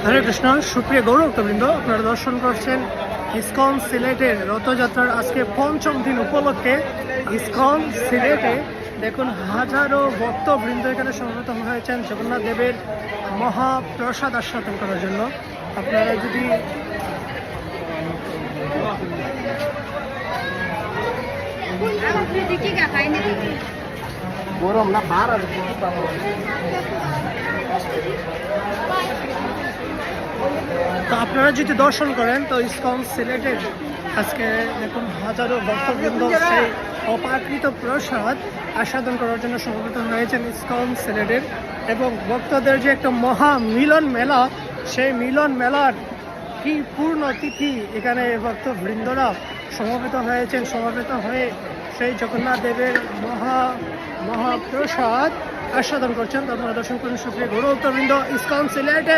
হরে কৃষ্ণ, সুপ্রিয় গৌরভক্তবৃন্দ, আপনারা দর্শন করছেন ইসকন সিলেটের রথযাত্রার আজকে পঞ্চম দিন উপলক্ষে ইসকন সিলেটে দেখুন হাজারো ভক্তবৃন্দ এখানে সমবেত হয়েছেন জগন্নাথ দেবের মহাপ্রসাদ আস্বাদন করার জন্য। আপনারা যদি গরম না বার আর তো আপনারা যদি দর্শন করেন তো ইসকন সিলেটের আজকে দেখুন হাজারো ভক্তবৃন্দ সেই অপাকৃত প্রসাদ আস্বাদন করার জন্য সমবেত হয়েছেন ইসকন সিলেটের। এবং ভক্তদের যে একটা মহা মিলন মেলা, সেই মিলন মেলার কি পূর্ণ তিথি এখানে ভক্তবৃন্দরা সমবেত হয়েছেন, সমবেত হয়ে সেই জগন্নাথ দেবের মহাপ্রসাদ আস্বাদন করছেন। তো আপনারা দর্শন করুন সুপ্রিয় গৌরভক্তবৃন্দ ইসকন সিলেটে।